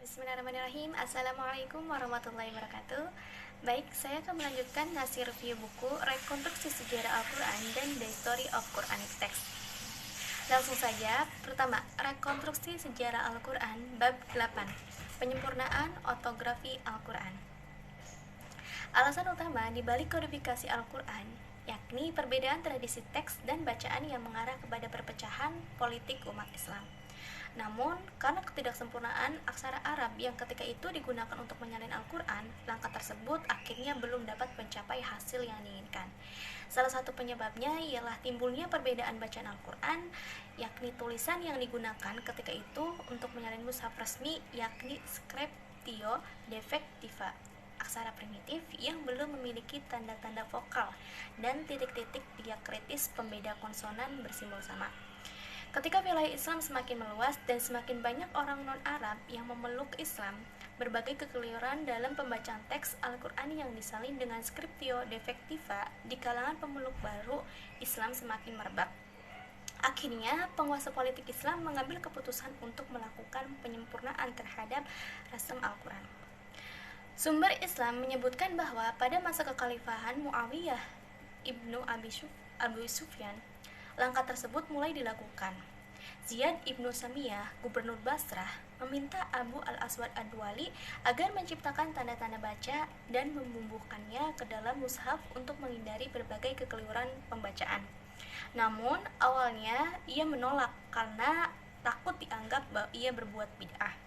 Bismillahirrahmanirrahim. Assalamualaikum warahmatullahi wabarakatuh. Baik, saya akan melanjutkan ngasih review buku Rekonstruksi Sejarah Al-Quran dan The Story of Quranic Text. Langsung saja. Pertama, Rekonstruksi Sejarah Al-Quran bab 8, Penyempurnaan Ortografi Al-Quran. Alasan utama dibalik kodifikasi Al-Quran yakni perbedaan tradisi teks dan bacaan yang mengarah kepada perpecahan politik umat Islam. Namun, karena ketidaksempurnaan aksara Arab yang ketika itu digunakan untuk menyalin Al-Quran, langkah tersebut akhirnya belum dapat mencapai hasil yang diinginkan. Salah satu penyebabnya ialah timbulnya perbedaan bacaan Al-Quran, yakni tulisan yang digunakan ketika itu untuk menyalin mushaf resmi, yakni Scriptio Defectiva, aksara primitif yang belum memiliki tanda-tanda vokal dan titik-titik diakritis pembeda konsonan bersimbol sama. Ketika wilayah Islam semakin meluas dan semakin banyak orang non-Arab yang memeluk Islam, berbagai kekeliruan dalam pembacaan teks Al-Quran yang disalin dengan Scriptio Defectiva di kalangan pemeluk baru Islam semakin merebak. Akhirnya, penguasa politik Islam mengambil keputusan untuk melakukan penyempurnaan terhadap rasam Al-Quran. Sumber Islam menyebutkan bahwa pada masa kekhalifahan Muawiyah ibnu Abi Sufyan, langkah tersebut mulai dilakukan. Ziyad ibnu Samiyah, gubernur Basrah, meminta Abu al-Aswad ad-Duwali agar menciptakan tanda-tanda baca dan membubuhkannya ke dalam mushaf untuk menghindari berbagai kekeliruan pembacaan. Namun, awalnya ia menolak karena takut dianggap bahwa ia berbuat bid'ah.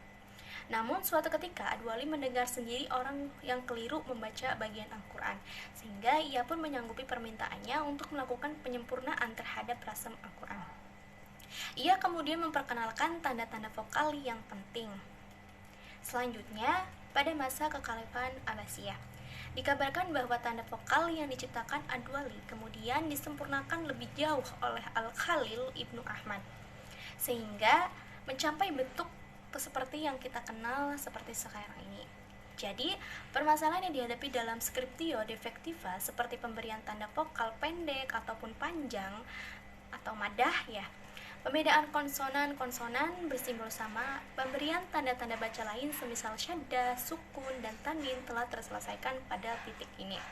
Namun suatu ketika Ad-Wali mendengar sendiri orang yang keliru membaca bagian Al-Quran, sehingga ia pun menyanggupi permintaannya untuk melakukan penyempurnaan terhadap rasam Al-Quran. Ia kemudian memperkenalkan tanda-tanda vokal yang penting. Selanjutnya, pada masa kekhalifahan Abbasiyah, dikabarkan bahwa tanda vokal yang diciptakan Ad-Wali kemudian disempurnakan lebih jauh oleh Al-Khalil ibnu Ahmad, sehingga mencapai bentuk seperti yang kita kenal seperti sekarang ini. Jadi, permasalahan yang dihadapi dalam Scriptio Defectiva seperti pemberian tanda vokal pendek ataupun panjang atau madah ya, pembedaan konsonan-konsonan bersimbol sama, pemberian tanda-tanda baca lain semisal syaddah, sukun, dan tanwin telah terselesaikan pada titik ini.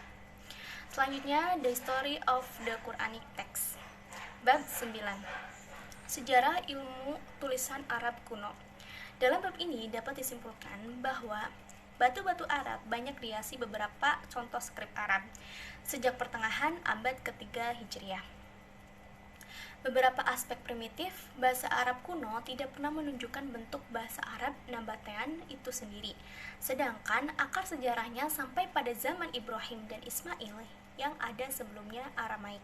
Selanjutnya, The Story of the Quranic Text. Bab 9. Sejarah ilmu tulisan Arab kuno. Dalam bab ini dapat disimpulkan bahwa batu-batu Arab banyak dihiasi beberapa contoh skrip Arab sejak pertengahan abad ketiga Hijriah. Beberapa aspek primitif bahasa Arab kuno tidak pernah menunjukkan bentuk bahasa Arab Nabatean itu sendiri, sedangkan akar sejarahnya sampai pada zaman Ibrahim dan Ismail yang ada sebelumnya Aramaik.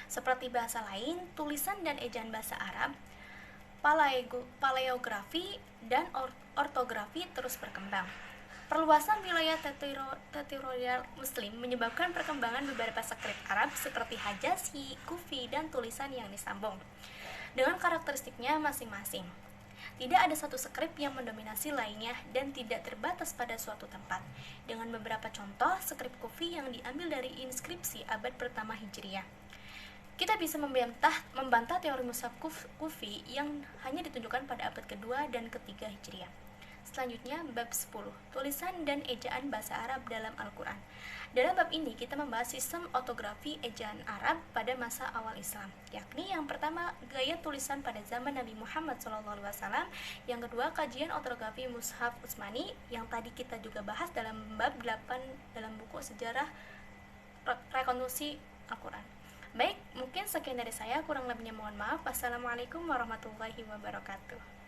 Seperti bahasa lain, tulisan dan ejaan bahasa Arab, paleografi, dan ortografi terus berkembang. Perluasan wilayah teritorial Muslim menyebabkan perkembangan beberapa skrip Arab seperti Hajasi, Kufi, dan tulisan yang disambung dengan karakteristiknya masing-masing. Tidak ada satu skrip yang mendominasi lainnya dan tidak terbatas pada suatu tempat. Dengan beberapa contoh skrip Kufi yang diambil dari inskripsi abad pertama Hijriah, kita bisa membantah teori mushaf Kufi yang hanya ditunjukkan pada abad kedua dan ketiga Hijriah. Selanjutnya, bab 10, tulisan dan ejaan bahasa Arab dalam Al-Quran. Dalam bab ini kita membahas sistem ortografi ejaan Arab pada masa awal Islam, yakni yang pertama gaya tulisan pada zaman Nabi Muhammad SAW, yang kedua kajian ortografi mushaf Utsmani yang tadi kita juga bahas dalam bab 8 dalam buku sejarah rekonstruksi Al-Quran. Baik, mungkin sekian dari saya, kurang lebihnya mohon maaf. Wassalamualaikum warahmatullahi wabarakatuh.